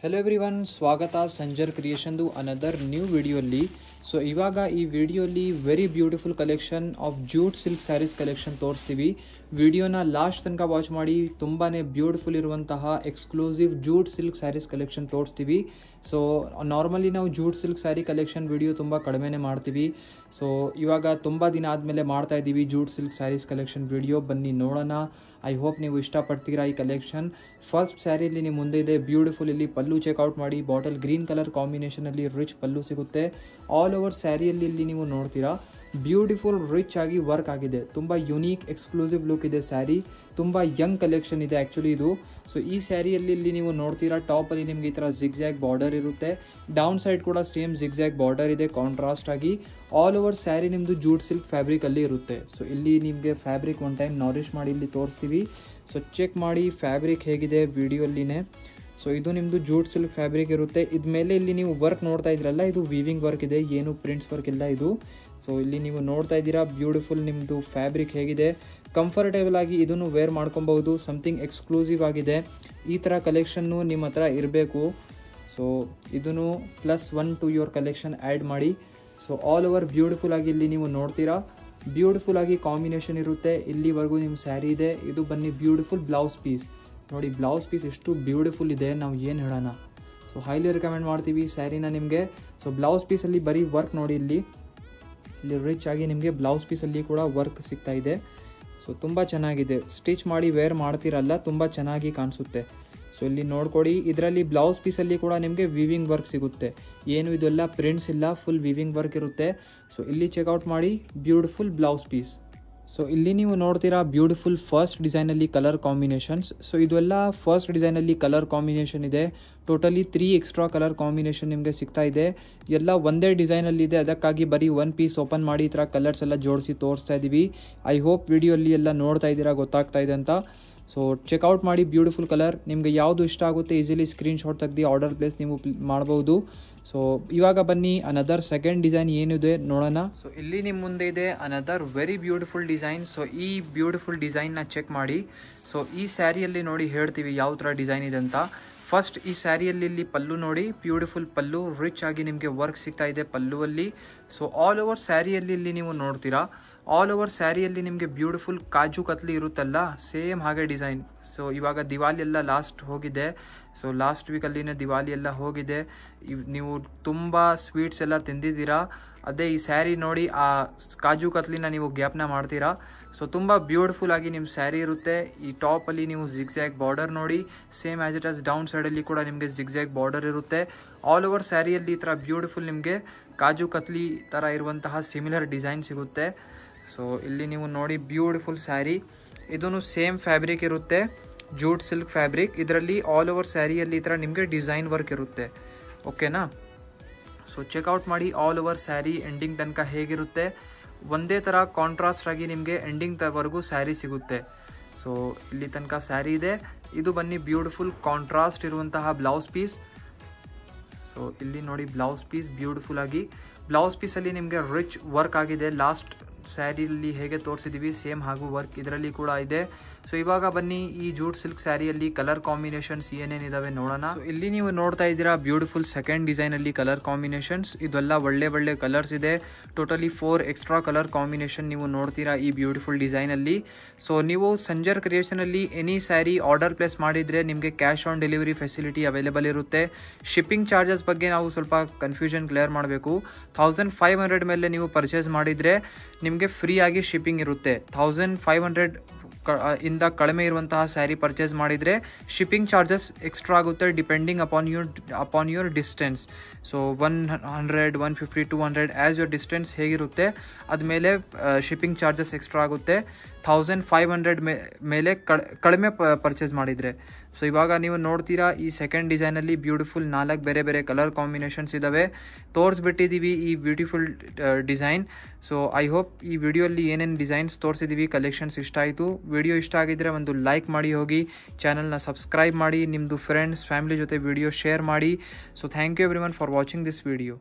Hello everyone, ಸ್ವಾಗತ ಸಂಜರ್ ಕ್ರಿಯೇಷನ್ದು another new ವಿಡಿಯೋಲಿ. ಸೊ ಇವಾಗ ಈ ವಿಡಿಯೋಲಿ very beautiful collection of jute silk saris collection ತೋರಿಸ್ತೀವಿ. ವಿಡಿಯೋನ ಲಾಸ್ಟ್ ತನಕ ವಾಚ್ ಮಾಡಿ. ತುಂಬಾ ಬ್ಯೂಟಿಫುಲ್ ಇರುವಂತಹ exclusive jute silk saris collection ತೋರಿಸ್ತೀವಿ. ಸೊ ನಾರ್ಮಲಿ ನಾವು jute silk saree collection video ತುಂಬ ಕಡಿಮೆನೇ ಮಾಡ್ತೀವಿ. ಸೊ ಇವಾಗ ತುಂಬ ದಿನ ಆದಮೇಲೆ ಮಾಡ್ತಾ ಇದ್ದೀವಿ jute silk saris collection video. ಬನ್ನಿ ನೋಡೋಣ. ಐ ಹೋಪ್ ನೀವು ಇಷ್ಟಪಡ್ತೀರಾ ಈ ಕಲೆಕ್ಷನ್. ಫಸ್ಟ್ ಸ್ಯಾರಿಯಲ್ಲಿ ನಿಮ್ಮ ಮುಂದೆ ಇದೆ ಬ್ಯೂಟಿಫುಲ್. ಇಲ್ಲಿ ಪಲ್ಲು ಚೆಕ್ಔಟ್ ಮಾಡಿ, ಬಾಟಲ್ ಗ್ರೀನ್ ಕಲರ್ ಕಾಂಬಿನೇಷನಲ್ಲಿ ರಿಚ್ ಪಲ್ಲು ಸಿಗುತ್ತೆ. ಆಲ್ ಓವರ್ ಸ್ಯಾರಿಯಲ್ಲಿ ಇಲ್ಲಿ ನೀವು ನೋಡ್ತೀರಾ ಬ್ಯೂಟಿಫುಲ್ ರಿಚ್ ಆಗಿ ವರ್ಕ್ ಆಗಿದೆ. ತುಂಬ ಯುನೀಕ್ ಎಕ್ಸ್ಕ್ಲೂಸಿವ್ ಲುಕ್ ಇದೆ ಸ್ಯಾರಿ. ತುಂಬ ಯಂಗ್ ಕಲೆಕ್ಷನ್ ಇದೆ ಆ್ಯಕ್ಚುಲಿ ಇದು. ಸೊ ಈ ಸ್ಯಾರಿಯಲ್ಲಿ ಇಲ್ಲಿ ನೀವು ನೋಡ್ತೀರಾ ಟಾಪಲ್ಲಿ ನಿಮಗೆ ಈ ಥರ ಜಿಗ್ಜ್ಯಾಗ್ ಬಾರ್ಡರ್ ಇರುತ್ತೆ. ಡೌನ್ ಸೈಡ್ ಕೂಡ ಸೇಮ್ ಜಿಗ್ಜ್ಯಾಗ್ ಬಾರ್ಡರ್ ಇದೆ ಕಾಂಟ್ರಾಸ್ಟ್ ಆಗಿ. ಆಲ್ ಓವರ್ ಸ್ಯಾರಿ ನಿಮ್ಮದು ಜೂಟ್ ಸಿಲ್ಕ್ ಫ್ಯಾಬ್ರಿಕಲ್ಲಿ ಇರುತ್ತೆ. ಸೊ ಇಲ್ಲಿ ನಿಮಗೆ ಫ್ಯಾಬ್ರಿಕ್ ಒನ್ ಟೈಮ್ ನಾರಿಶ್ ಮಾಡಿ ಇಲ್ಲಿ ತೋರಿಸ್ತೀವಿ. ಸೊ ಚೆಕ್ ಮಾಡಿ ಫ್ಯಾಬ್ರಿಕ್ ಹೇಗಿದೆ ವಿಡಿಯೋಲ್ಲಿನೇ. ಸೊ ಇದು ನಿಮ್ಮದು ಜೂಟ್ ಸಿಲ್ಕ್ ಫ್ಯಾಬ್ರಿಕ್ ಇರುತ್ತೆ. ಇದ್ಮೇಲೆ ಇಲ್ಲಿ ನೀವು ವರ್ಕ್ ನೋಡ್ತಾ ಇದ್ರಲ್ಲ, ಇದು ವೀವಿಂಗ್ ವರ್ಕ್ ಇದೆ, ಏನು ಪ್ರಿಂಟ್ಸ್ ವರ್ಕ್ ಇಲ್ಲ ಇದು. ಸೊ ಇಲ್ಲಿ ನೀವು ನೋಡ್ತಾ ಇದ್ದೀರಾ ಬ್ಯೂಟಿಫುಲ್ ನಿಮ್ಮದು ಫ್ಯಾಬ್ರಿಕ್ ಹೇಗಿದೆ. ಕಂಫರ್ಟೇಬಲ್ ಆಗಿ ಇದನ್ನು ವೇರ್ ಮಾಡ್ಕೊಬಹುದು. ಸಮಥಿಂಗ್ ಎಕ್ಸ್ಕ್ಲೂಸಿವ್ ಆಗಿದೆ. ಈ ಥರ ಕಲೆಕ್ಷನ್ನು ನಿಮ್ಮ ಹತ್ರ ಇರಬೇಕು. ಸೊ ಇದನ್ನು +1 ಟು ಯುವರ್ ಕಲೆಕ್ಷನ್ ಆ್ಯಡ್ ಮಾಡಿ. ಸೊ ಆಲ್ ಓವರ್ ಬ್ಯೂಟಿಫುಲ್ ಆಗಿ ಇಲ್ಲಿ ನೀವು ನೋಡ್ತೀರಾ ಬ್ಯೂಟಿಫುಲ್ ಆಗಿ ಕಾಂಬಿನೇಷನ್ ಇರುತ್ತೆ. ಇಲ್ಲಿವರೆಗೂ ನಿಮ್ಮ ಸ್ಯಾರಿ ಇದೆ. ಇದು ಬನ್ನಿ ಬ್ಯೂಟಿಫುಲ್ ಬ್ಲೌಸ್ ಪೀಸ್ ನೋಡಿ. ಬ್ಲೌಸ್ ಪೀಸ್ ಎಷ್ಟು ಬ್ಯೂಟಿಫುಲ್ ಇದೆ, ನಾವು ಏನು ಹೇಳೋಣ. ಸೊ ಹೈಲಿ ರೆಕಮೆಂಡ್ ಮಾಡ್ತೀವಿ ಸ್ಯಾರಿನ ನಿಮಗೆ. ಸೊ ಬ್ಲೌಸ್ ಪೀಸಲ್ಲಿ ಬರೀ ವರ್ಕ್ ನೋಡಿ, ಇಲ್ಲಿ ರಿಚ್ ಆಗಿ ನಿಮಗೆ ಬ್ಲೌಸ್ ಪೀಸಲ್ಲಿ ಕೂಡ ವರ್ಕ್ ಸಿಗ್ತಾ ಇದೆ. ಸೊ ತುಂಬ ಚೆನ್ನಾಗಿದೆ. ಸ್ಟಿಚ್ ಮಾಡಿ ವೇರ್ ಮಾಡ್ತಿರಲ್ಲ, ತುಂಬ ಚೆನ್ನಾಗಿ ಕಾಣಿಸುತ್ತೆ. ಸೊ ಇಲ್ಲಿ ನೋಡ್ಕೊಡಿ, ಇದರಲ್ಲಿ ಬ್ಲೌಸ್ ಪೀಸಲ್ಲಿ ಕೂಡ ನಿಮಗೆ ವೀವಿಂಗ್ ವರ್ಕ್ ಸಿಗುತ್ತೆ. ಏನು ಇದೆಲ್ಲ ಪ್ರಿಂಟ್ಸ್ ಇಲ್ಲ, ಫುಲ್ ವೀವಿಂಗ್ ವರ್ಕ್ ಇರುತ್ತೆ. ಸೊ ಇಲ್ಲಿ ಚೆಕ್ಔಟ್ ಮಾಡಿ ಬ್ಯೂಟಿಫುಲ್ ಬ್ಲೌಸ್ ಪೀಸ್. ಸೊ ಇಲ್ಲಿ ನೀವು ನೋಡ್ತೀರಾ ಬ್ಯೂಟಿಫುಲ್ ಫಸ್ಟ್ ಡಿಸೈನಲ್ಲಿ ಕಲರ್ ಕಾಂಬಿನೇಷನ್ಸ್. ಸೊ ಇದೆಲ್ಲ ಫಸ್ಟ್ ಡಿಸೈನಲ್ಲಿ ಕಲರ್ ಕಾಂಬಿನೇಷನ್ ಇದೆ. ಟೋಟಲಿ 3 ಎಕ್ಸ್ಟ್ರಾ ಕಲರ್ ಕಾಂಬಿನೇಷನ್ ನಿಮಗೆ ಸಿಗ್ತಾ ಇದೆ. ಎಲ್ಲ ಒಂದೇ ಡಿಸೈನಲ್ಲಿ ಇದೆ, ಅದಕ್ಕಾಗಿ ಬರೀ ಒನ್ ಪೀಸ್ ಓಪನ್ ಮಾಡಿ ಈ ಥರ ಕಲರ್ಸ್ ಎಲ್ಲ ಜೋಡಿಸಿ ತೋರಿಸ್ತಾ ಇದ್ದೀವಿ. ಐ ಹೋಪ್ ವಿಡಿಯೋಲ್ಲಿ ಎಲ್ಲ ನೋಡ್ತಾ ಇದ್ದೀರಾ, ಗೊತ್ತಾಗ್ತಾ ಇದೆ ಅಂತ. ಸೊ ಚೆಕ್ಔಟ್ ಮಾಡಿ ಬ್ಯೂಟಿಫುಲ್ ಕಲರ್. ನಿಮಗೆ ಯಾವುದು ಇಷ್ಟ ಆಗುತ್ತೆ ಈಸಿಲಿ ಸ್ಕ್ರೀನ್ಶಾಟ್ ತೆಗೆದು ಆರ್ಡರ್ ಪ್ಲೇಸ್ ನೀವು ಮಾಡ್ಬೋದು. ಸೊ ಇವಾಗ ಬನ್ನಿ ಅನದರ್ ಸೆಕೆಂಡ್ ಡಿಸೈನ್ ಏನಿದೆ ನೋಡೋಣ. ಸೊ ಇಲ್ಲಿ ನಿಮ್ಮ ಮುಂದೆ ಇದೆ another very beautiful design. So ಈ ಬ್ಯೂಟಿಫುಲ್ ಡಿಸೈನ್ನ ಚೆಕ್ ಮಾಡಿ. ಸೊ ಈ ಸ್ಯಾರಿಯಲ್ಲಿ ನೋಡಿ ಹೇಳ್ತೀವಿ ಯಾವ ಥರ ಡಿಸೈನ್ ಇದೆ ಅಂತ. ಫಸ್ಟ್ ಈ ಸ್ಯಾರಿಯಲ್ಲಿ ಇಲ್ಲಿ ಪಲ್ಲು ನೋಡಿ, ಬ್ಯೂಟಿಫುಲ್ ಪಲ್ಲು, ರಿಚ್ ಆಗಿ ನಿಮಗೆ ವರ್ಕ್ ಸಿಗ್ತಾ ಇದೆ ಪಲ್ಲುವಲ್ಲಿ. ಸೊ ಆಲ್ ಓವರ್ ಸ್ಯಾರಿಯಲ್ಲಿ ಇಲ್ಲಿ ನೀವು ನೋಡ್ತೀರಾ ಆಲ್ ಓವರ್ ಸ್ಯಾರಿಯಲ್ಲಿ ನಿಮಗೆ ಬ್ಯೂಟಿಫುಲ್ ಕಾಜು ಕತ್ಲಿ ಇರುತ್ತಲ್ಲ, ಸೇಮ್ ಹಾಗೆ ಡಿಸೈನ್. ಸೊ ಇವಾಗ ದಿವಾಲಿ ಎಲ್ಲ ಲಾಸ್ಟ್ ಹೋಗಿದೆ. ಸೊ ಲಾಸ್ಟ್ ವೀಕಲ್ಲಿನೇ ದಿವಾಲಿ ಎಲ್ಲ ಹೋಗಿದೆ. ನೀವು ತುಂಬ ಸ್ವೀಟ್ಸ್ ಎಲ್ಲ ತಿಂದಿದ್ದೀರಾ. ಅದೇ ಈ ಸ್ಯಾರಿ ನೋಡಿ ಆ ಕಾಜು ಕತ್ಲಿನ ನೀವು ಜ್ಞಾಪನ ಮಾಡ್ತೀರಾ. ಸೊ ತುಂಬ ಬ್ಯೂಟಿಫುಲ್ ಆಗಿ ನಿಮ್ಮ ಸ್ಯಾರಿ ಇರುತ್ತೆ. ಈ ಟಾಪಲ್ಲಿ ನೀವು ಜಿಗ್ಜ್ಯಾಗ್ ಬಾರ್ಡರ್ ನೋಡಿ, same as it as down ಸೈಡಲ್ಲಿ ಕೂಡ ನಿಮಗೆ ಜಿಗ್ಜ್ಯಾಗ್ ಬಾರ್ಡರ್ ಇರುತ್ತೆ. ಆಲ್ ಓವರ್ ಸ್ಯಾರಿಯಲ್ಲಿ ಈ ಥರ ಬ್ಯೂಟಿಫುಲ್ ನಿಮಗೆ ಕಾಜು ಕತ್ಲಿ ಥರ ಇರುವಂತಹ ಸಿಮಿಲರ್ ಡಿಸೈನ್ ಸಿಗುತ್ತೆ. ಸೊ ಇಲ್ಲಿ ನೀವು ನೋಡಿ ಬ್ಯೂಟಿಫುಲ್ ಸ್ಯಾರಿ. ಇದೂ ಸೇಮ್ ಫ್ಯಾಬ್ರಿಕ್ ಇರುತ್ತೆ, ಜೂಟ್ ಸಿಲ್ಕ್ ಫ್ಯಾಬ್ರಿಕ್. ಇದರಲ್ಲಿ ಆಲ್ ಓವರ್ ಸ್ಯಾರಿಯಲ್ಲಿ ಈ ಥರ ನಿಮಗೆ ಡಿಸೈನ್ ವರ್ಕ್ ಇರುತ್ತೆ. ಓಕೆನಾ? ಸೊ ಚೆಕ್ಔಟ್ ಮಾಡಿ ಆಲ್ ಓವರ್ ಸ್ಯಾರಿ ಎಂಡಿಂಗ್ ತನಕ ಹೇಗಿರುತ್ತೆ. ಒಂದೇ ಥರ ಕಾಂಟ್ರಾಸ್ಟ್ ಆಗಿ ನಿಮಗೆ ಎಂಡಿಂಗ್ವರೆಗೂ ಸ್ಯಾರಿ ಸಿಗುತ್ತೆ. ಸೊ ಇಲ್ಲಿ ತನಕ ಸ್ಯಾರಿ ಇದೆ. ಇದು ಬನ್ನಿ ಬ್ಯೂಟಿಫುಲ್ ಕಾಂಟ್ರಾಸ್ಟ್ ಇರುವಂತಹ ಬ್ಲೌಸ್ ಪೀಸ್. ಸೊ ಇಲ್ಲಿ ನೋಡಿ ಬ್ಲೌಸ್ ಪೀಸ್ ಬ್ಯೂಟಿಫುಲ್ ಆಗಿ. ಬ್ಲೌಸ್ ಪೀಸಲ್ಲಿ ನಿಮಗೆ ರಿಚ್ ವರ್ಕ್ ಆಗಿದೆ. ಲಾಸ್ಟ್ ಸ್ಯಾರಿಯಲ್ಲಿ ಹೇಗೆ ತೋರಿಸಿದ್ದೀವಿ ಸೇಮ್ ಹಾಗೂ ವರ್ಕ್ ಇದರಲ್ಲಿ ಕೂಡ ಇದೆ. ಸೊ ಇವಾಗ ಬನ್ನಿ ಈ ಜೂಟ್ ಸಿಲ್ಕ್ ಸ್ಯಾರಿಯಲ್ಲಿ ಕಲರ್ ಕಾಂಬಿನೇಷನ್ಸ್ ಏನೇನಿದಾವೆ ನೋಡೋಣ. ಸೊ ಇಲ್ಲಿ ನೀವು ನೋಡ್ತಾ ಇದ್ದೀರಾ ಬ್ಯೂಟಿಫುಲ್ ಸೆಕೆಂಡ್ ಡಿಸೈನಲ್ಲಿ ಕಲರ್ ಕಾಂಬಿನೇಷನ್ಸ್. ಇದೆಲ್ಲ ಒಳ್ಳೆ ಕಲರ್ಸ್ ಇದೆ. ಟೋಟಲಿ 4 ಎಕ್ಸ್ಟ್ರಾ ಕಲರ್ ಕಾಂಬಿನೇಷನ್ ನೀವು ನೋಡ್ತೀರಾ ಈ ಬ್ಯೂಟಿಫುಲ್ ಡಿಸೈನಲ್ಲಿ. ಸೊ ನೀವು ಸಂಜರ್ ಕ್ರಿಯೇಷನಲ್ಲಿ ಎನಿ ಸ್ಯಾರಿ ಆರ್ಡರ್ ಪ್ಲೇಸ್ ಮಾಡಿದರೆ ನಿಮಗೆ cash on delivery facility available ಇರುತ್ತೆ. ಶಿಪ್ಪಿಂಗ್ ಚಾರ್ಜಸ್ ಬಗ್ಗೆ ನಾವು ಸ್ವಲ್ಪ ಕನ್ಫ್ಯೂಷನ್ ಕ್ಲಿಯರ್ ಮಾಡಬೇಕು. 1500 ಮೇಲೆ ನೀವು ಪರ್ಚೇಸ್ ಮಾಡಿದರೆ ನಿಮಗೆ ಫ್ರೀ ಆಗಿ ಶಿಪ್ಪಿಂಗ್ ಇರುತ್ತೆ. 1500 ಇಂದ ಕಡಿಮೆ ಇರುವಂತಹ ಸ್ಯಾರಿ ಪರ್ಚೇಸ್ ಮಾಡಿದರೆ ಶಿಪ್ಪಿಂಗ್ ಚಾರ್ಜಸ್ ಎಕ್ಸ್ಟ್ರಾ ಆಗುತ್ತೆ depending upon your distance. So 100, 150, 200 as your distance ಹೇಗಿರುತ್ತೆ ಅದ್ಮೇಲೆ ಶಿಪ್ಪಿಂಗ್ ಚಾರ್ಜಸ್ ಎಕ್ಸ್ಟ್ರಾ ಆಗುತ್ತೆ. 1500 ಮೇಲೆ ಕಡಿಮೆ ಪರ್ಚೇಸ್ ಮಾಡಿದರೆ. ಸೊ ಇವಾಗ ನೀವು ನೋಡ್ತೀರಾ ಈ ಸೆಕೆಂಡ್ ಡಿಸೈನಲ್ಲಿ ಬ್ಯೂಟಿಫುಲ್ 4 ಬೇರೆ ಕಲರ್ ಕಾಂಬಿನೇಷನ್ಸ್ ಇದ್ದಾವೆ. ತೋರಿಸ್ಬಿಟ್ಟಿದ್ದೀವಿ ಈ beautiful design. So I hope ಈ ವಿಡಿಯೋಲ್ಲಿ ಏನೇನು ಡಿಸೈನ್ಸ್ ತೋರಿಸಿದ್ದೀವಿ ಕಲೆಕ್ಷನ್ಸ್ ಇಷ್ಟ ಆಯಿತು. ವಿಡಿಯೋ ಇಷ್ಟ ಆಗಿದ್ದರೆ ಒಂದು ಲೈಕ್ ಮಾಡಿ ಹೋಗಿ, ಚಾನಲ್ನ ಸಬ್ಸ್ಕ್ರೈಬ್ ಮಾಡಿ, ನಿಮ್ಮದು ಫ್ರೆಂಡ್ಸ್ ಫ್ಯಾಮಿಲಿ ಜೊತೆ ವಿಡಿಯೋ ಶೇರ್ ಮಾಡಿ. So thank you everyone for watching this video.